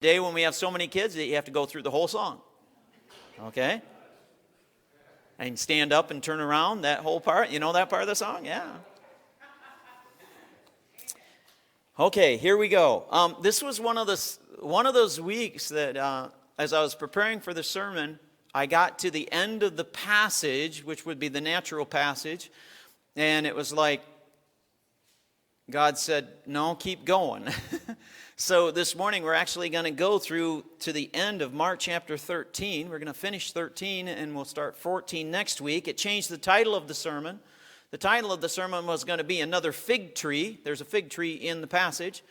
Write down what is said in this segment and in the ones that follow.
day when we have so many kids that you have to go through the whole song. Okay? And stand up and turn around, that whole part. You know that part of the song? Yeah. Okay, here we go. This was one of those weeks that as I was preparing for the sermon, I got to the end of the passage, which would be the natural passage, and it was like God said, no, keep going. So this morning we're actually going to go through to the end of Mark chapter 13. We're going to finish 13 and we'll start 14 next week. It changed the title of the sermon. The title of the sermon was going to be Another Fig Tree. There's a fig tree in the passage,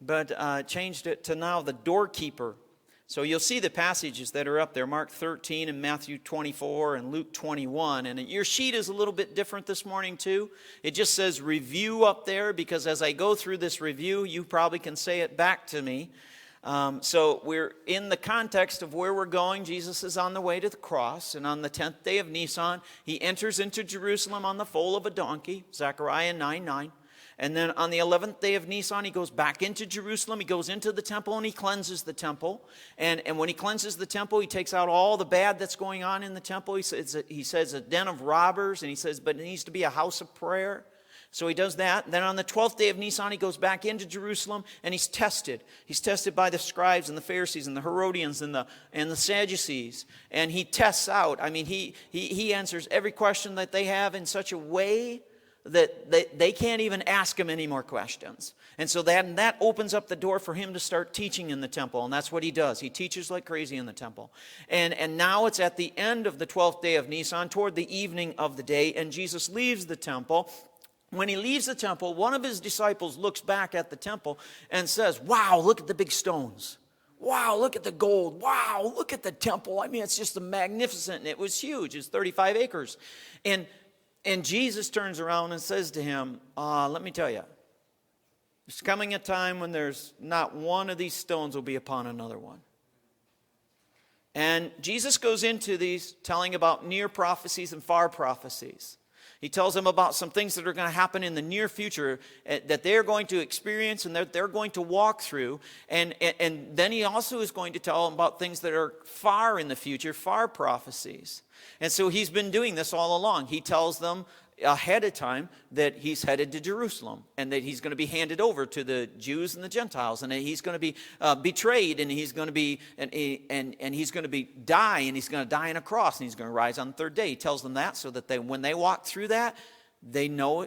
but changed it to now the Doorkeeper. So you'll see the passages that are up there, Mark 13 and Matthew 24 and Luke 21. And your sheet is a little bit different this morning too. It just says review up there because as I go through this review, you probably can say it back to me. So we're in the context of where we're going. Jesus is on the way to the cross. And on the 10th day of Nisan, he enters into Jerusalem on the foal of a donkey, Zechariah 9:9. And then on the 11th day of Nisan, he goes back into Jerusalem. He goes into the temple and he cleanses the temple. And when he cleanses the temple, he takes out all the bad that's going on in the temple. He says a den of robbers, and he says, but it needs to be a house of prayer. So he does that. Then on the 12th day of Nisan, he goes back into Jerusalem and he's tested. He's tested by the scribes and the Pharisees and the Herodians and the Sadducees. And he tests out. I mean, he answers every question that they have in such a way that they can't even ask him any more questions. And so that opens up the door for him to start teaching in the temple. And that's what he does. He teaches like crazy in the temple. And now it's at the end of the 12th day of Nisan, toward the evening of the day, and Jesus leaves the temple. When he leaves the temple, one of his disciples looks back at the temple and says, wow, look at the big stones. Wow, look at the gold. Wow, look at the temple. I mean, it's just magnificent. And it was huge. It's 35 acres. And Jesus turns around and says to him, let me tell you, there's coming a time when there's not one of these stones will be upon another one. And Jesus goes into these telling about near prophecies and far prophecies. He tells them about some things that are going to happen in the near future that they're going to experience and that they're going to walk through. And then he also is going to tell them about things that are far in the future, far prophecies. And so he's been doing this all along. He tells them ahead of time that he's headed to Jerusalem and that he's going to be handed over to the Jews and the Gentiles and that he's going to be betrayed and he's going to be and he's going to be die and he's going to die on a cross and he's going to rise on the third day. He tells them that so that when they walk through that, they know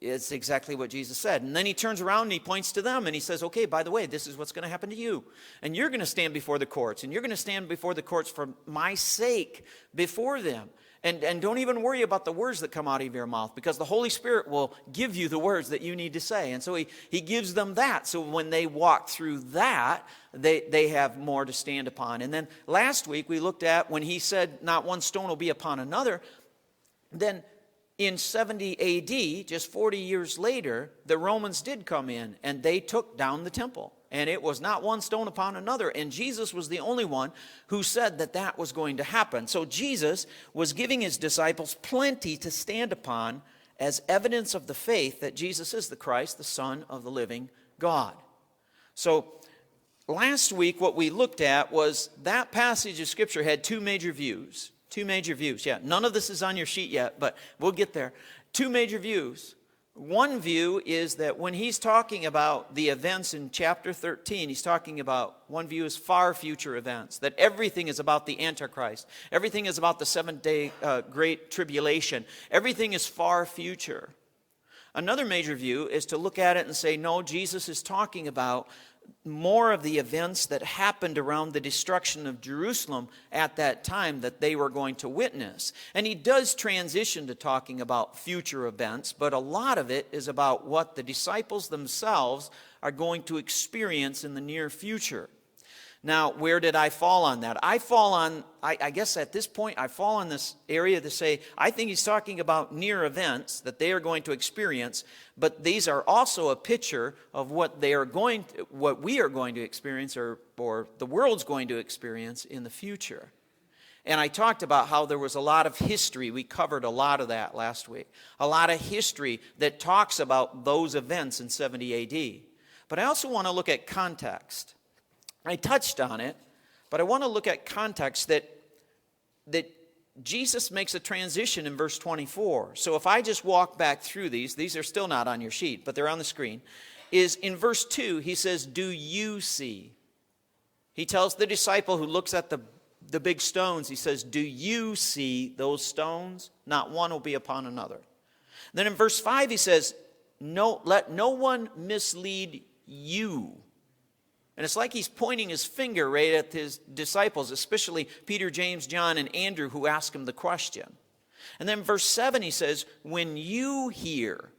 it's exactly what Jesus said. And then he turns around and he points to them and he says, okay, by the way, this is what's going to happen to you. And you're going to stand before the courts and you're going to stand before the courts for my sake before them. And don't even worry about the words that come out of your mouth because the Holy Spirit will give you the words that you need to say. And so he gives them that. So when they walk through that, they have more to stand upon. And then last week we looked at when he said not one stone will be upon another. Then in 70 A.D., just 40 years later, the Romans did come in and they took down the temple. And it was not one stone upon another. And Jesus was the only one who said that was going to happen. So Jesus was giving his disciples plenty to stand upon as evidence of the faith that Jesus is the Christ, the Son of the living God. So last week what we looked at was that passage of Scripture had two major views. Two major views. Yeah, none of this is on your sheet yet, but we'll get there. Two major views. One view is that when he's talking about the events in chapter 13, he's talking about, one view is far future events, that everything is about the Antichrist. Everything is about the seventh-day great tribulation. Everything is far future. Another major view is to look at it and say, no, Jesus is talking about more of the events that happened around the destruction of Jerusalem at that time that they were going to witness. And he does transition to talking about future events, but a lot of it is about what the disciples themselves are going to experience in the near future. Now, where did I fall on that? I guess at this point, I fall on this area to say, I think he's talking about near events that they are going to experience, but these are also a picture of what we are going to experience or the world's going to experience in the future. And I talked about how there was a lot of history. We covered a lot of that last week. A lot of history that talks about those events in 70 AD. But I also want to look at context. I touched on it, but I want to look at context that Jesus makes a transition in verse 24. So if I just walk back through these are still not on your sheet, but they're on the screen, is in verse 2, he says, do you see? He tells the disciple who looks at the big stones, he says, do you see those stones? Not one will be upon another. Then in verse 5, he says, no, let no one mislead you. And it's like he's pointing his finger right at his disciples, especially Peter, James, John, and Andrew, who ask him the question. And then verse 7, he says, when you hear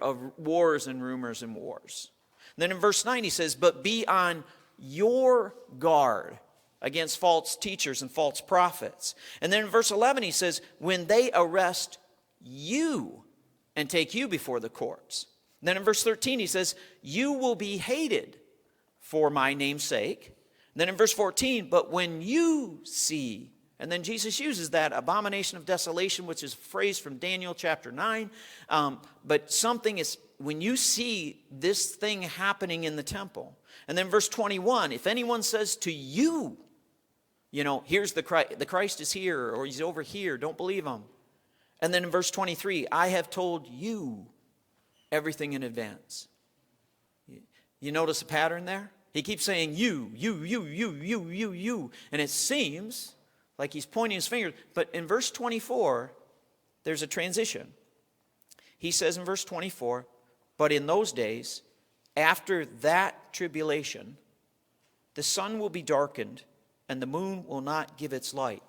of wars and rumors and wars. And then in verse 9, he says, but be on your guard against false teachers and false prophets. And then in verse 11, he says, when they arrest you and take you before the courts. And then in verse 13, he says, you will be hated for my name's sake. And then in verse 14, but when you see, and then Jesus uses that abomination of desolation, which is a phrase from Daniel chapter 9. But something is, when you see this thing happening in the temple. And then verse 21, if anyone says to you, here's the Christ is here, or he's over here, don't believe him. And then in verse 23, I have told you everything in advance. You notice a pattern there? He keeps saying you. And it seems like he's pointing his finger. But in verse 24, there's a transition. He says in verse 24, but in those days, after that tribulation, the sun will be darkened and the moon will not give its light.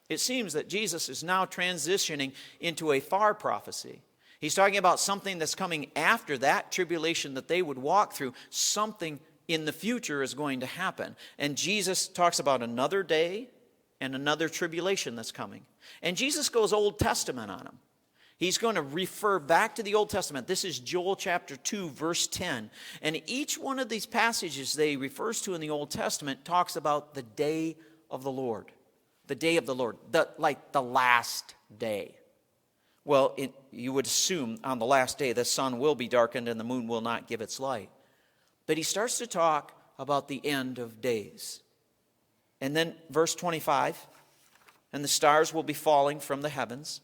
It seems that Jesus is now transitioning into a far prophecy. He's talking about something that's coming after that tribulation that they would walk through. Something in the future is going to happen. And Jesus talks about another day and another tribulation that's coming. And Jesus goes Old Testament on him. He's going to refer back to the Old Testament. This is Joel chapter 2, verse 10. And each one of these passages that he refers to in the Old Testament talks about the day of the Lord. The day of the Lord. Like the last day. Well, you would assume on the last day the sun will be darkened and the moon will not give its light. But he starts to talk about the end of days. And then verse 25, and the stars will be falling from the heavens,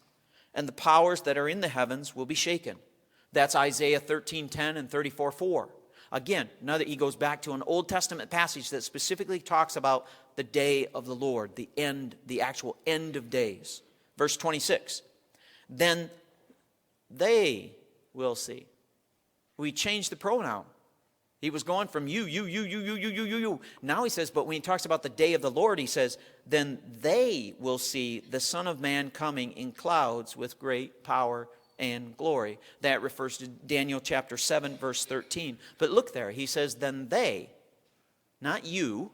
and the powers that are in the heavens will be shaken. That's Isaiah 13:10 and 34:4. Again, he goes back to an Old Testament passage that specifically talks about the day of the Lord, the actual end of days. Verse 26. Then they will see. We changed the pronoun. He was going from you. Now he says, but when he talks about the day of the Lord, he says, then they will see the Son of Man coming in clouds with great power and glory. That refers to Daniel chapter 7, verse 13. But look there, he says, then they, not you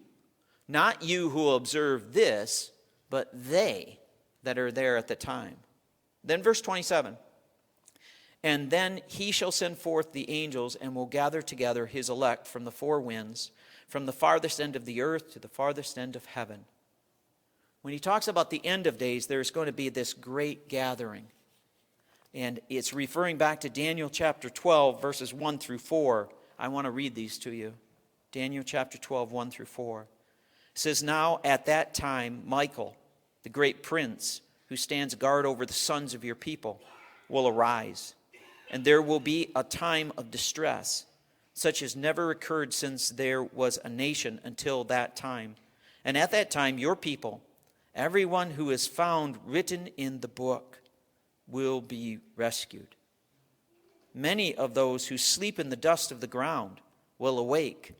who observe this, but they that are there at the time. Then verse 27, and then he shall send forth the angels and will gather together his elect from the four winds, from the farthest end of the earth to the farthest end of heaven. When he talks about the end of days, there's going to be this great gathering. And it's referring back to Daniel chapter 12, verses 1 through 4. I want to read these to you. Daniel chapter 12, 1 through 4. It says, now at that time, Michael, the great prince, who stands guard over the sons of your people, will arise. And there will be a time of distress, such as never occurred since there was a nation until that time. And at that time, your people, everyone who is found written in the book, will be rescued. Many of those who sleep in the dust of the ground will awake,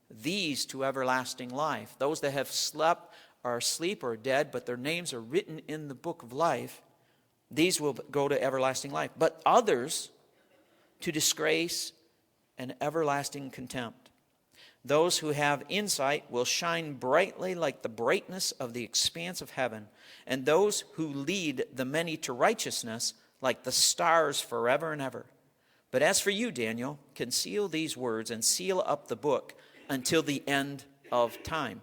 these to everlasting life. Those that have slept are asleep or dead, but their names are written in the book of life, these will go to everlasting life. But others to disgrace and everlasting contempt. Those who have insight will shine brightly like the brightness of the expanse of heaven, and those who lead the many to righteousness like the stars forever and ever. But as for you, Daniel, conceal these words and seal up the book until the end of time.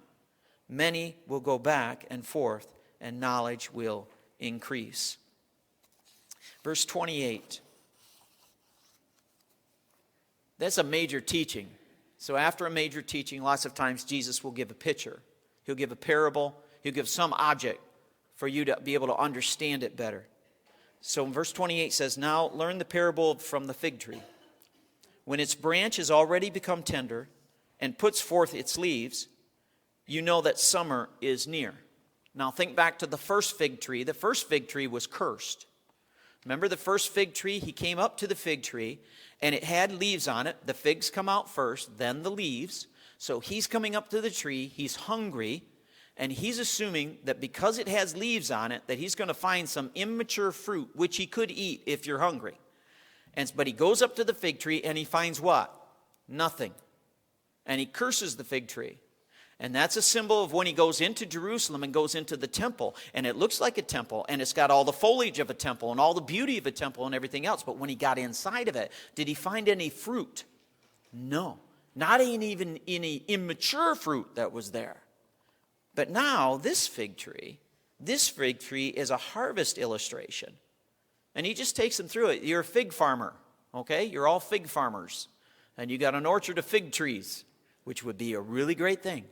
Many will go back and forth, and knowledge will increase. Verse 28. That's a major teaching. So after a major teaching, lots of times Jesus will give a picture. He'll give a parable. He'll give some object for you to be able to understand it better. So in verse 28 says, now learn the parable from the fig tree. When its branch has already become tender and puts forth its leaves, you know that summer is near. Now think back to the first fig tree. The first fig tree was cursed. Remember the first fig tree? He came up to the fig tree, and it had leaves on it. The figs come out first, then the leaves. So he's coming up to the tree. He's hungry, and he's assuming that because it has leaves on it, that he's going to find some immature fruit, which he could eat if you're hungry. But he goes up to the fig tree, and he finds what? Nothing. And he curses the fig tree. And that's a symbol of when he goes into Jerusalem and goes into the temple. And it looks like a temple, and it's got all the foliage of a temple and all the beauty of a temple and everything else. But when he got inside of it, did he find any fruit? No. Not even any immature fruit that was there. But now this fig tree is a harvest illustration. And he just takes them through it. You're a fig farmer, okay? You're all fig farmers. And you got an orchard of fig trees, which would be a really great thing.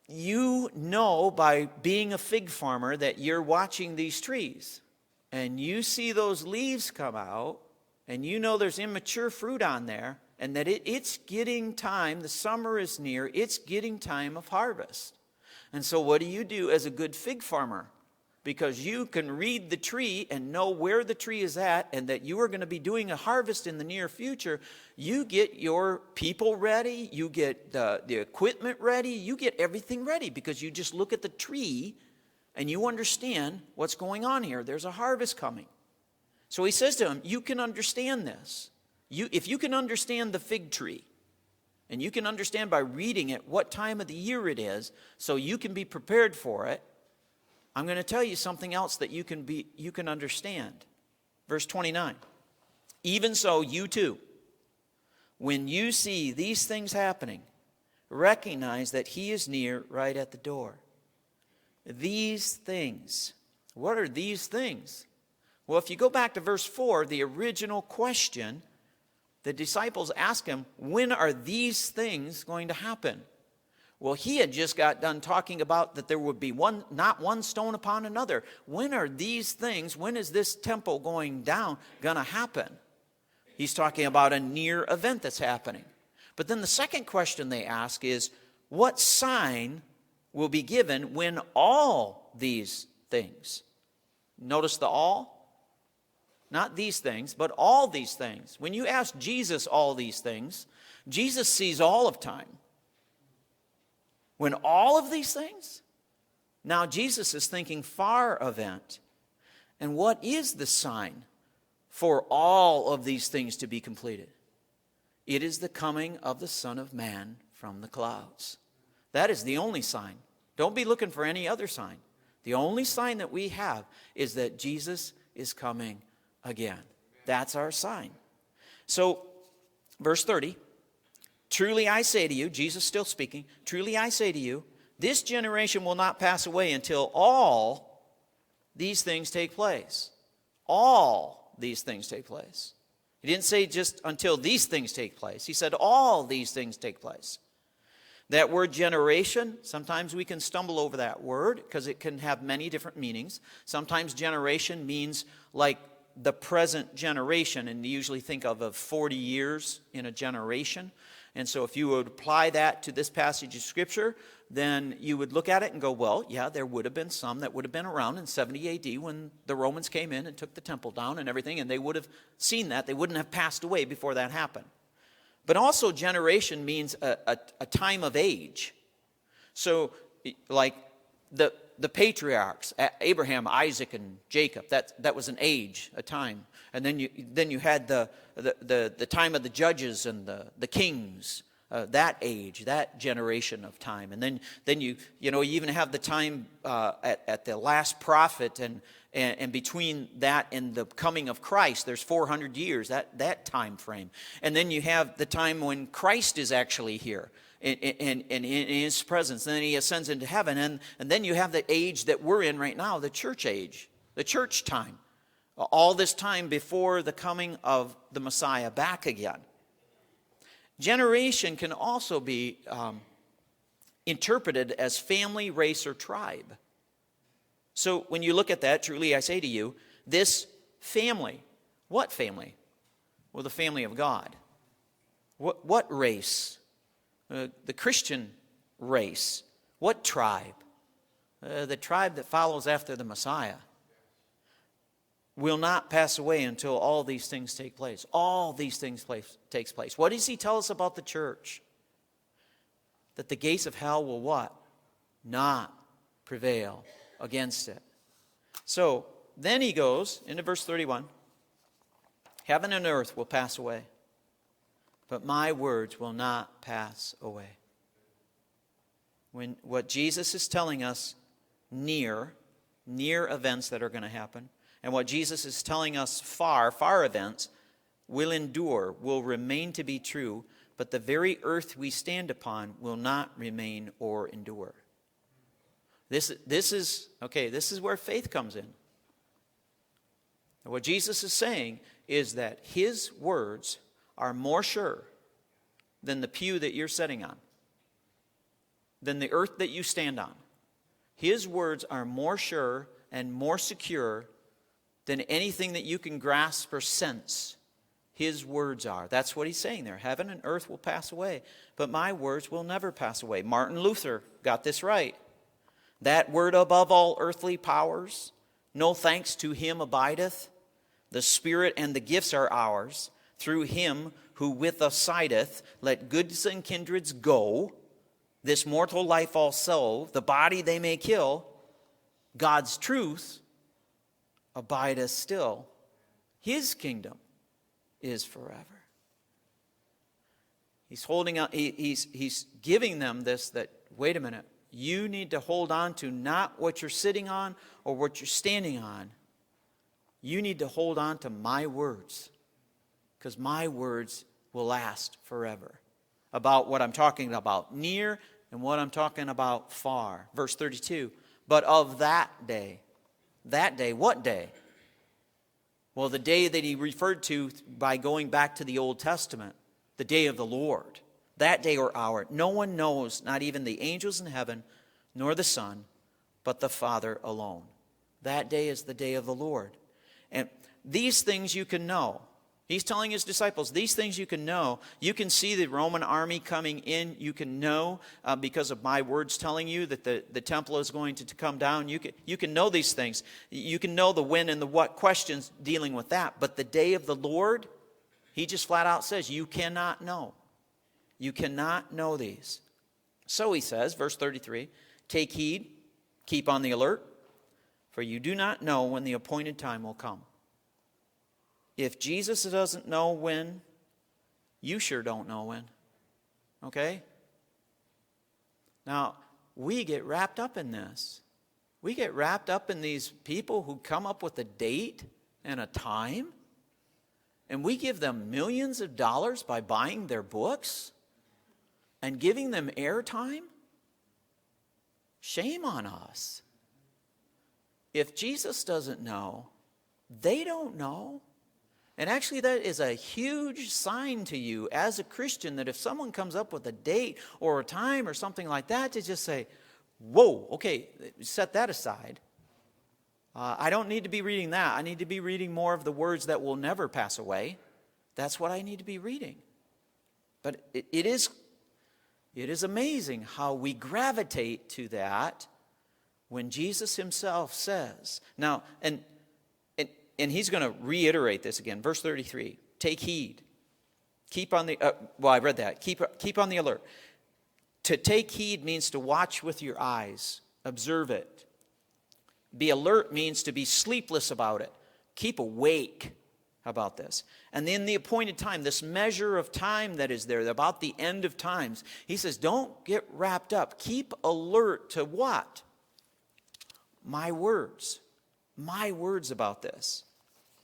You know by being a fig farmer that you're watching these trees. And you see those leaves come out, and you know there's immature fruit on there, and that it's getting time, the summer is near, it's getting time of harvest. And so what do you do as a good fig farmer? Because you can read the tree and know where the tree is at, and that you are going to be doing a harvest in the near future. You get your people ready, you get the equipment ready, you get everything ready, because you just look at the tree and you understand what's going on here. There's a harvest coming. So he says to him, you can understand this. If you can understand the fig tree, and you can understand by reading it what time of the year it is, so you can be prepared for it, I'm going to tell you something else that you can understand. Verse 29. Even so, you too, when you see these things happening, recognize that he is near, right at the door. These things. What are these things? Well, if you go back to verse 4, the original question, the disciples ask him, when are these things going to happen? Well, he had just got done talking about that there would be not one stone upon another. When are these things, when is this temple going to happen? He's talking about a near event that's happening. But then the second question they ask is, what sign will be given when all these things? Notice the all. Not these things, but all these things. When you ask Jesus all these things, Jesus sees all of time. When all of these things? Now Jesus is thinking far event. And what is the sign for all of these things to be completed? It is the coming of the Son of Man from the clouds. That is the only sign. Don't be looking for any other sign. The only sign that we have is that Jesus is coming again. That's our sign. So, verse 30, truly I say to you, Jesus still speaking, truly I say to you, this generation will not pass away until all these things take place. All these things take place. He didn't say just until these things take place. He said all these things take place. That word generation, sometimes we can stumble over that word because it can have many different meanings. Sometimes generation means like the present generation, and you usually think of 40 years in a generation. And so if you would apply that to this passage of Scripture, then you would look at it and go, well, yeah, there would have been some that would have been around in 70 A.D. when the Romans came in and took the temple down and everything, and they would have seen that. They wouldn't have passed away before that happened. But also generation means a time of age. So like the patriarchs, Abraham, Isaac, and Jacob, that was an age, a time. And then you had the time of the judges and the kings, that age, that generation of time. And then you even have the time at the last prophet, and between that and the coming of Christ, there's 400 years, that time frame. And then you have the time when Christ is actually here. In his presence, and then he ascends into heaven, and then you have the age that we're in right now, the church age, the church time, all this time before the coming of the Messiah back again. Generation can also be interpreted as family, race, or tribe. So when you look at that, truly I say to you, this family, what family? Well, the family of God. What race? The Christian race. What tribe? The tribe that follows after the Messiah will not pass away until all these things take place. All these things takes place. What does he tell us about the church? That the gates of hell will what? Not prevail against it. So then he goes into verse 31. Heaven and earth will pass away, but my words will not pass away. When what Jesus is telling us near events that are going to happen, and what Jesus is telling us far events will endure, will remain to be true, but the very earth we stand upon will not remain or endure. This is where faith comes in. What Jesus is saying is that his words are more sure than the pew that you're sitting on, than the earth that you stand on. His words are more sure and more secure than anything that you can grasp or sense. His words are. That's what he's saying there. Heaven and earth will pass away, but my words will never pass away. Martin Luther got this right. That word above all earthly powers, no thanks to him abideth. The Spirit and the gifts are ours. Through him who with us sideth, let goods and kindreds go. This mortal life also, the body they may kill. God's truth abideth still. His kingdom is forever. He's holding out, he's giving them this, that, wait a minute, you need to hold on to not what you're sitting on or what you're standing on. You need to hold on to my words, because my words will last forever. About what I'm talking about near and what I'm talking about far. Verse 32, but of that day, what day? Well, the day that he referred to by going back to the Old Testament, the day of the Lord. That day or hour, no one knows, not even the angels in heaven, nor the Son, but the Father alone. That day is the day of the Lord. And these things you can know. He's telling his disciples, these things you can know. You can see the Roman army coming in. You can know because of my words telling you that the temple is going to come down. You can know these things. You can know the when and the what questions dealing with that. But the day of the Lord, he just flat out says, you cannot know. You cannot know these. So he says, verse 33, take heed, keep on the alert, for you do not know when the appointed time will come. If Jesus doesn't know when, you sure don't know when. Okay? Now, we get wrapped up in this. We get wrapped up in these people who come up with a date and a time, and we give them millions of dollars by buying their books and giving them airtime. Shame on us. If Jesus doesn't know, they don't know. And actually, that is a huge sign to you as a Christian that if someone comes up with a date or a time or something like that, to just say, whoa, okay, set that aside. I don't need to be reading that. I need to be reading more of the words that will never pass away. That's what I need to be reading. But it is amazing how we gravitate to that when Jesus himself says. Now, and he's going to reiterate this again. Verse 33, take heed. Keep on the, I read that. Keep on the alert. To take heed means to watch with your eyes. Observe it. Be alert means to be sleepless about it. Keep awake about this. And then the appointed time, this measure of time that is there, about the end of times. He says, don't get wrapped up. Keep alert to what? My words. My words about this.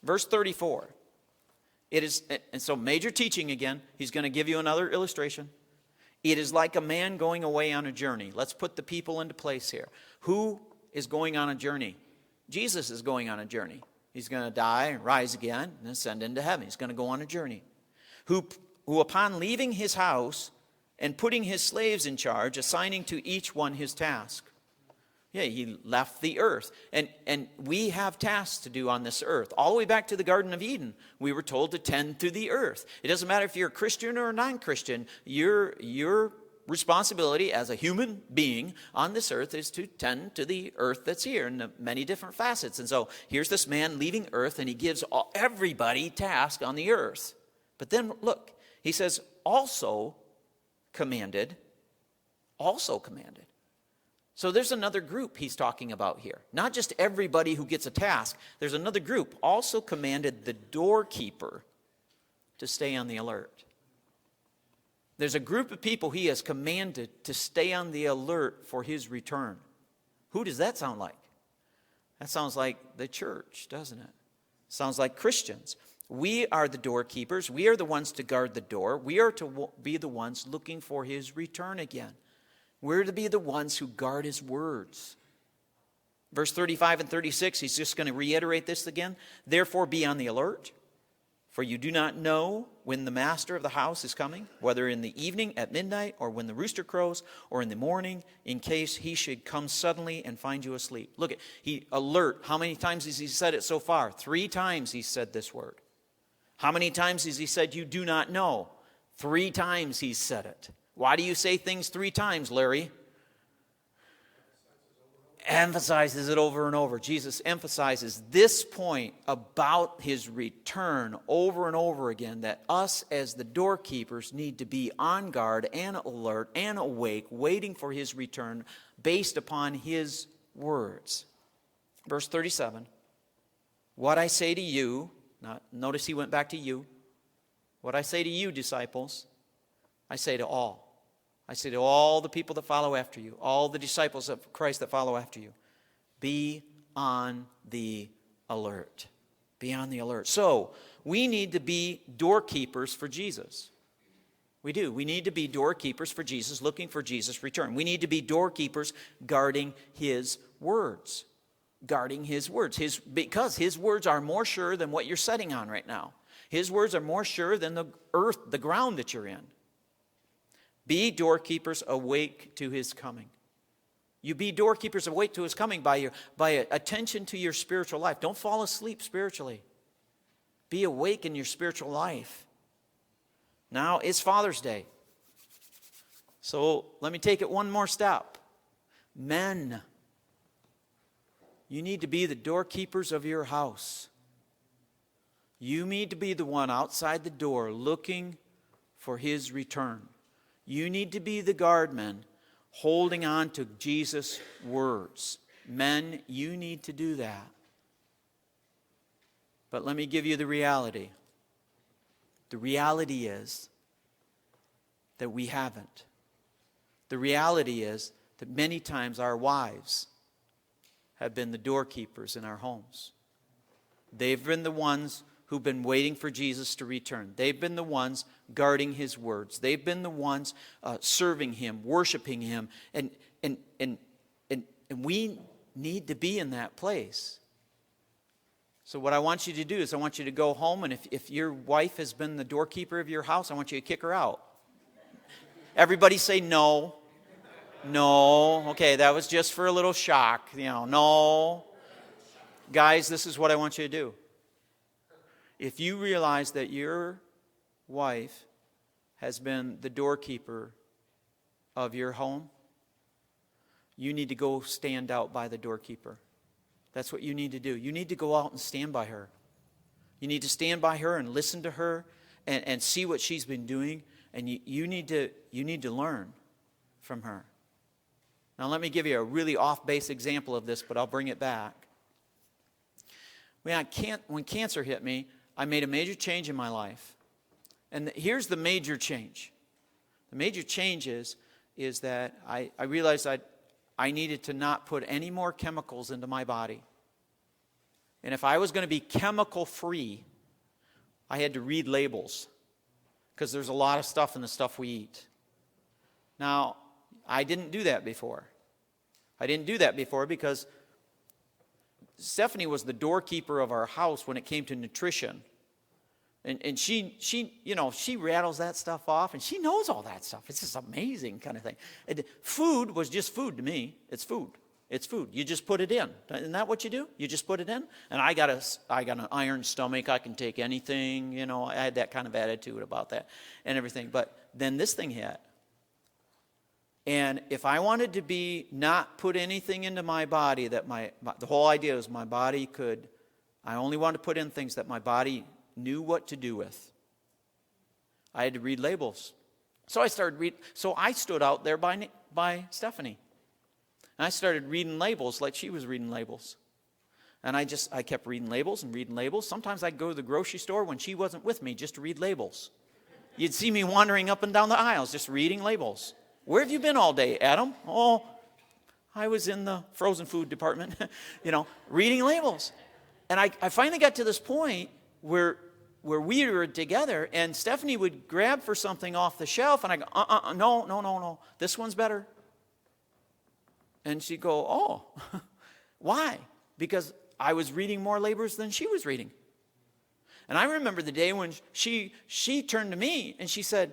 Verse 34. It is, and so major teaching again. He's going to give you another illustration. It is like a man going away on a journey. Let's put the people into place here. Who is going on a journey? Jesus is going on a journey. He's going to die and rise again and ascend into heaven. He's going to go on a journey. Who who upon leaving his house and putting his slaves in charge, assigning to each one his task. Yeah, he left the earth. And we have tasks to do on this earth. All the way back to the Garden of Eden, we were told to tend to the earth. It doesn't matter if you're a Christian or a non-Christian. Your responsibility as a human being on this earth is to tend to the earth that's here in the many different facets. And so here's this man leaving earth, and he gives everybody tasks on the earth. But then look, he says, also commanded. So there's another group he's talking about here. Not just everybody who gets a task. There's another group. Also commanded the doorkeeper to stay on the alert. There's a group of people he has commanded to stay on the alert for his return. Who does that sound like? That sounds like the church, doesn't it? Sounds like Christians. We are the doorkeepers. We are the ones to guard the door. We are to be the ones looking for his return again. We're to be the ones who guard his words. Verse 35 and 36, he's just going to reiterate this again. Therefore be on the alert, for you do not know when the master of the house is coming, whether in the evening at midnight or when the rooster crows or in the morning, in case he should come suddenly and find you asleep. Look at, alert. How many times has he said it so far? 3 times he said this word. How many times has he said you do not know? 3 times he's said it. Why do you say things 3 times, Larry? Emphasizes it over and over. Jesus emphasizes this point about his return over and over again, that us as the doorkeepers need to be on guard and alert and awake, waiting for his return based upon his words. Verse 37, what I say to you, now notice he went back to you. What I say to you, disciples, I say to all. I say to all the people that follow after you, all the disciples of Christ that follow after you, be on the alert. Be on the alert. So, we need to be doorkeepers for Jesus. We do. We need to be doorkeepers for Jesus, looking for Jesus' return. We need to be doorkeepers guarding his words. Guarding his words. Because his words are more sure than what you're sitting on right now. His words are more sure than the earth, the ground that you're in. Be doorkeepers awake to his coming. You be doorkeepers awake to his coming by attention to your spiritual life. Don't fall asleep spiritually. Be awake in your spiritual life. Now it's Father's Day. So let me take it one more step. Men, you need to be the doorkeepers of your house. You need to be the one outside the door looking for his return. You need to be the guardman holding on to Jesus' words. Men, you need to do that. But let me give you the reality. The reality is that we haven't. The reality is that many times our wives have been the doorkeepers in our homes. They've been the ones who've been waiting for Jesus to return. They've been the ones guarding his words. They've been the ones serving him, worshiping him. And we need to be in that place. So what I want you to do is I want you to go home, and if your wife has been the doorkeeper of your house, I want you to kick her out. Everybody say no. No. Okay, that was just for a little shock. No. Guys, this is what I want you to do. If you realize that your wife has been the doorkeeper of your home, you need to go stand out by the doorkeeper. That's what you need to do. You need to go out and stand by her. You need to stand by her and listen to her and see what she's been doing. And you need to learn from her. Now let me give you a really off-base example of this, but I'll bring it back. When cancer hit me, I made a major change in my life. And here's the major change. The major change is that I realized I needed to not put any more chemicals into my body. And if I was going to be chemical free, I had to read labels. Because there's a lot of stuff in the stuff we eat. Now, I didn't do that before. I didn't do that before because Stephanie was the doorkeeper of our house when it came to nutrition. And she rattles that stuff off, and she knows all that stuff. It's just amazing kind of thing. Food was just food to me. It's food. It's food. You just put it in. Isn't that what you do? You just put it in? And I got an iron stomach. I can take anything. I had that kind of attitude about that and everything. But then this thing hit. And if I wanted to be not put anything into my body that the whole idea is my body could, I only wanted to put in things that my body knew what to do with. I had to read labels. So I stood out there by Stephanie. And I started reading labels like she was reading labels. And I kept reading labels and reading labels. Sometimes I'd go to the grocery store when she wasn't with me just to read labels. You'd see me wandering up and down the aisles just reading labels. Where have you been all day, Adam? Oh, I was in the frozen food department, reading labels. And I finally got to this point where we were together, and Stephanie would grab for something off the shelf, and I go, no, this one's better. And she'd go, oh, why? Because I was reading more labels than she was reading. And I remember the day when she turned to me, and she said,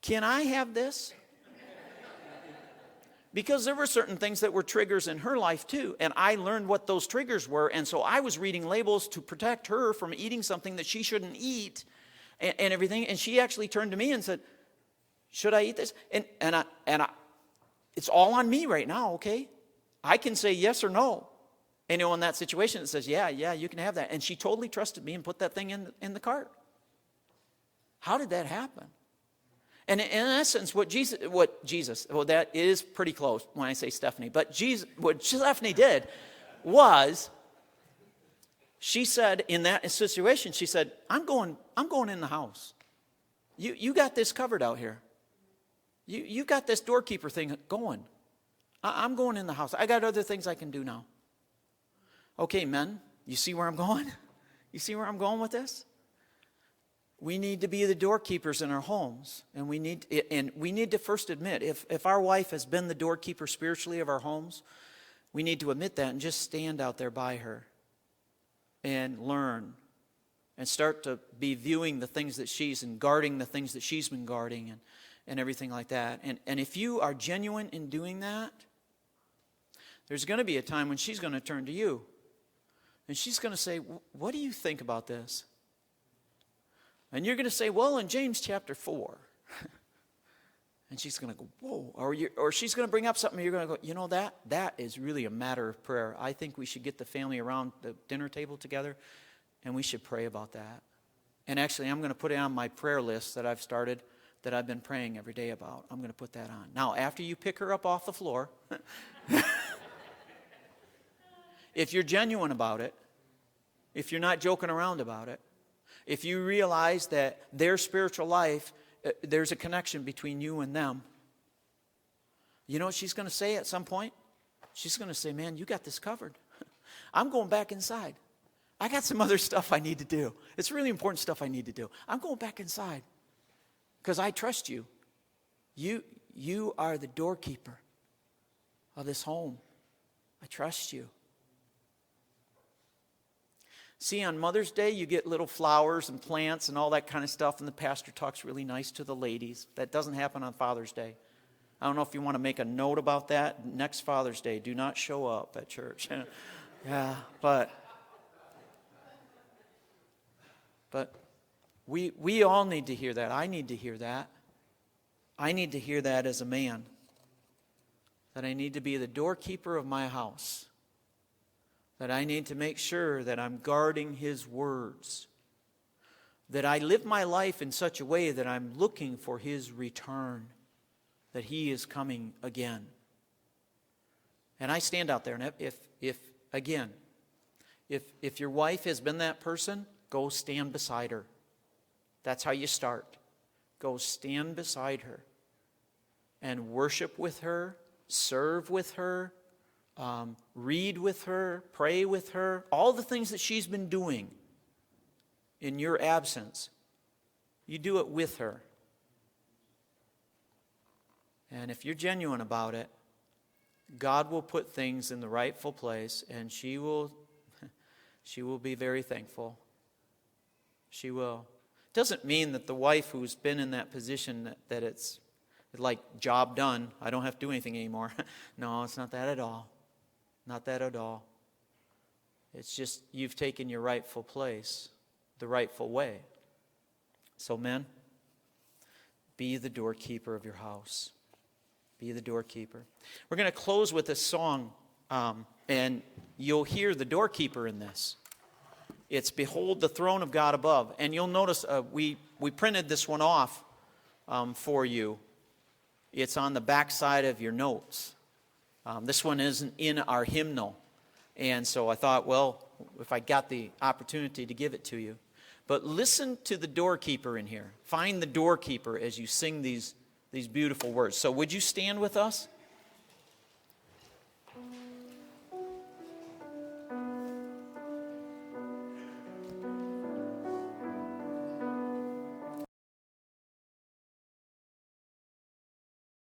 can I have this? Because there were certain things that were triggers in her life too. And I learned what those triggers were. And so I was reading labels to protect her from eating something that she shouldn't eat and everything. And she actually turned to me and said, should I eat this? And it's all on me right now, okay? I can say yes or no. And in that situation, it says, yeah, you can have that. And she totally trusted me and put that thing in the cart. How did that happen? And in essence, what Jesus, well, that is pretty close when I say Stephanie, but what Stephanie did was, she said in that situation, she said, I'm going in the house. You got this covered out here. You got this doorkeeper thing going. I'm going in the house. I got other things I can do now. Okay, men, you see where I'm going? You see where I'm going with this? We need to be the doorkeepers in our homes. And we need to first admit, if our wife has been the doorkeeper spiritually of our homes, we need to admit that and just stand out there by her and learn and start to be viewing the things that and guarding the things that she's been guarding and everything like that. And if you are genuine in doing that, there's going to be a time when she's going to turn to you. And she's going to say, what do you think about this? And you're going to say, well, in James chapter 4. And she's going to go, whoa. Or she's going to bring up something, and you're going to go, that is really a matter of prayer. I think we should get the family around the dinner table together, and we should pray about that. And actually, I'm going to put it on my prayer list that I've started, that I've been praying every day about. I'm going to put that on. Now, after you pick her up off the floor, if you're genuine about it, if you're not joking around about it, if you realize that their spiritual life, there's a connection between you and them, you know what she's going to say at some point? She's going to say, man, you got this covered. I'm going back inside. I got some other stuff I need to do. It's really important stuff I need to do. I'm going back inside because I trust you. You are the doorkeeper of this home. I trust you. See, on Mother's Day, you get little flowers and plants and all that kind of stuff, and the pastor talks really nice to the ladies. That doesn't happen on Father's Day. I don't know if you want to make a note about that. Next Father's Day, do not show up at church. Yeah, but we all need to hear that. I need to hear that. I need to hear that as a man, that I need to be the doorkeeper of my house. That I need to make sure that I'm guarding His words. That I live my life in such a way that I'm looking for His return. That He is coming again. And I stand out there, and if your wife has been that person, go stand beside her. That's how you start. Go stand beside her. And worship with her, serve with her, read with her, pray with her, all the things that she's been doing in your absence. You do it with her. And if you're genuine about it, God will put things in the rightful place, and she will be very thankful. She will. Doesn't mean that the wife who's been in that position that it's like job done, I don't have to do anything anymore. No, it's not that at all. Not that at all. It's just you've taken your rightful place, the rightful way. So men, be the doorkeeper of your house. Be the doorkeeper. We're going to close with a song, and you'll hear the doorkeeper in this. It's Behold the Throne of God Above. And you'll notice we printed this one off for you. It's on the back side of your notes. This one isn't in our hymnal. And so I thought, well, if I got the opportunity to give it to you. But listen to the doorkeeper in here. Find the doorkeeper as you sing these beautiful words. So would you stand with us?